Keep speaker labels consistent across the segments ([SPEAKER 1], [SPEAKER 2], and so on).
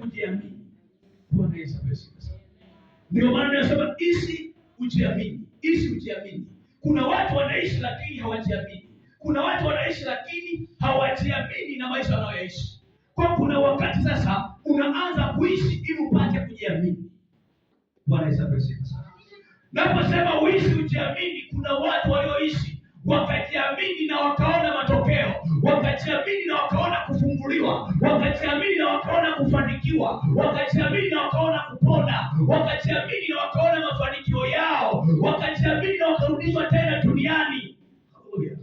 [SPEAKER 1] kujiamini. Bwana Yesu asifiwe. Ndio maana tunasema ishi ujiamini, ishi ujiamini. Kuna watu wanaishi lakini hawajiamini. Kuna watu wanaishi lakini hawajiamini na maisha wanayoishi. Kwa kuna wakati sasa unaanza kuishi ili upate kujiamini. Bwana Yesu asifiwe. Naposema uishi ujiamini, kuna watu walioishi wakajiamini na wakaona matokeo, wakajiamini na wakaona kufunguliwa, wakajiamini na wakaona kufanikiwa, wakajiamini na wakaona kupona, wakajiamini na wakaona mafanikio yao, wakajiamini na wakarudishwa tena duniani. Haleluya.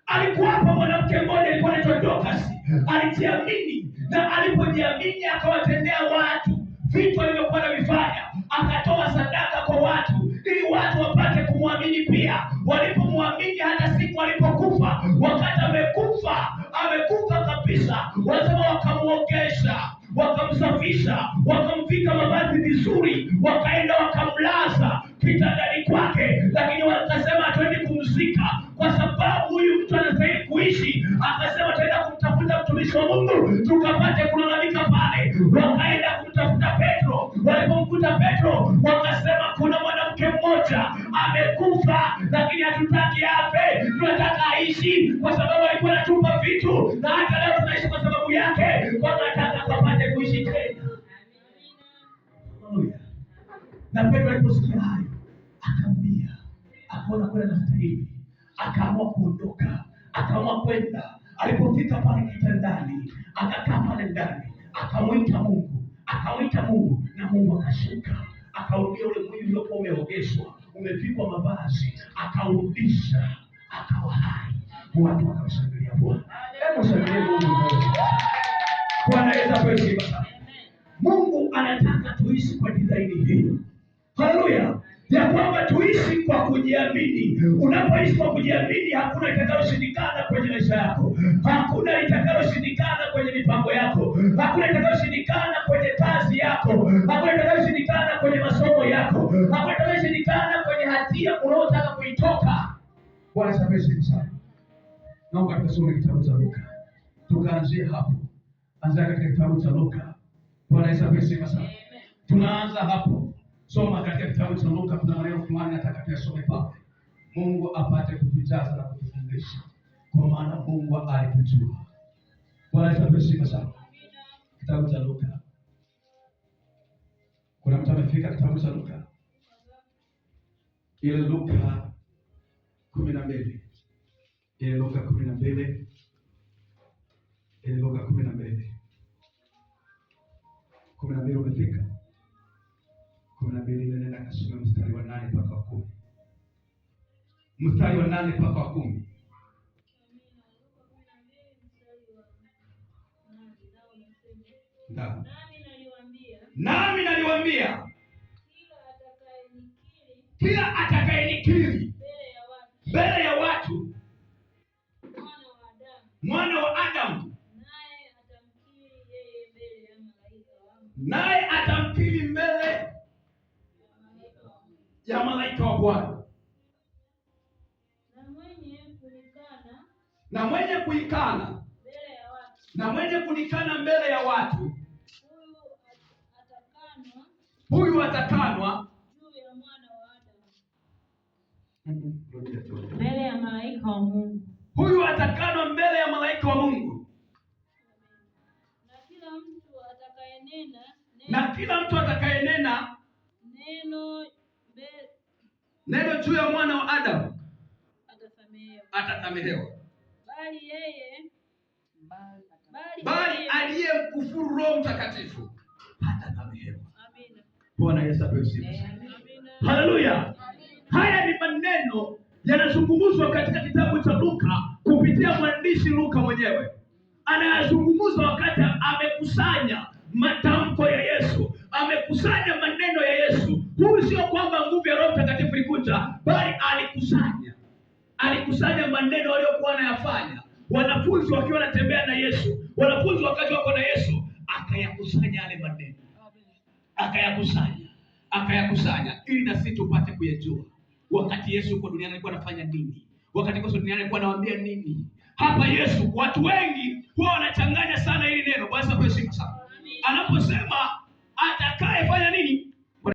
[SPEAKER 1] Alikuwa hapa mwanamke mmoja alikuwa anaitwa Dorcas. Alijiamini na alipojiamini akawatendea watu vitu alivyokuwa anavifanya, akatoa sadaka kwa watu ili watu wapate kumwamini pia. Walipomwamini hata siku alipokufa, wakati amekufa kabisa, wanasema wakamuogesha, wakamsafisha, wakamvika mavazi vizuri, wakaenda wakamlaza kitandani kwake, lakini wakasema hatuendi kumzika kwa sababu huyu mtu anastahili kuishi. Akasema tutaenda kumtafuta mtumishi wa Mungu tukapate kulalamika pale. Wakaenda kumtafuta Petro. Walipomkuta Petro, wakasema kuna mwanamke mmoja amekufa, lakini hatutaki afe, tunataka aishi kwa sababu alikuwa anatupa vitu, na hata leo tunaishi kwa sababu yake, kwa tunataka kapate kuishi tena. Haleluya. Na Petro aliposikia hayo akaumia, akaona kwenda na stahili, akaamua kuondoka, akaamua kwenda. Alipofika pale kitandani, akakaa pale ndani, akamwita Mungu, na Mungu akashuka, akaurudia ule mwili uliokuwa umeogeshwa, umevikwa mavazi, akaurudisha, akawa hai. Watu wakamshangilia Bwana. Hebu shangilie Mungu. Bwana Yesu asifiwe. Mungu anataka tuishi kwa dizaini hiyo. Haleluya. Ya kwamba tuishi kwa kujiamini. Unapoishi kwa kujiamini, hakuna litakaloshindikana kwenye maisha yako. Hakuna litakaloshindikana kwenye mipango yako. Hakuna litakaloshindikana kwenye kazi yako. Hakuna litakaloshindikana kwenye masomo yako. Hakuna litakaloshindikana kwenye hatia unayotaka kuitoka. Bwana asifiwe sana. Naomba tusome kitabu cha Luka. Tukaanzie hapo. Anza katika kitabu cha Luka. Bwana asifiwe sana. Tunaanza hapo. Soma katika kitabu cha Luka, kuna maneno fulani nataka tuyasome pale. Mungu apate kutujaza na kutufundisha, kwa maana Mungu alitujua. Bwana asifiwe sana. Kitabu cha Luka. Kuna mtu amefika kitabu cha Luka? Ile Luka 12. Ile Luka 12. Ile Luka 12. 12 umefika? 12 nenda kasome mstari wa 8 mpaka 10. Mstari wa 8 mpaka 10. Nami naliwaambia kila atakayenikiri mbele ya watu mwana wa Adamu, naye atamkiri mbele ya malaika wa Bwana. Na mwenye kuikana na mwenye kunikana mbele ya watu, huyu atakanwa juu ya mwana wa Adamu, mbele ya malaika wa Mungu. Huyu atakanwa mbele ya malaika wa Mungu. Na kila mtu atakayenena neno juu ya mwana wa Adamu atasamehewa. Bali aliyemkufuru Roho Mtakatifu hatasamehewa. Bwana Yesu asifiwe. Haleluya. Haya ni maneno yanazungumzwa katika kitabu cha Luka kupitia mwandishi Luka mwenyewe. Anayazungumza wakati amekusanya matamko ya Yesu, amekusanya maneno ya Yesu. Huyu sio kwamba nguvu ya Roho Mtakatifu ilikuja, bali alikusanya maneno aliyokuwa anayafanya wanafunzi wakiwa wanatembea na Yesu, wanafunzi wakati wako na Yesu, akayakusanya yale maneno, akayakusanya ili na sisi tupate kuyajua. Wakati Yesu yuko duniani alikuwa anafanya nini? Wakati Yesu duniani alikuwa anawaambia nini? Hapa Yesu, watu wengi huwa wanachanganya sana hili neno. Bwana asifiwe sana. anaposema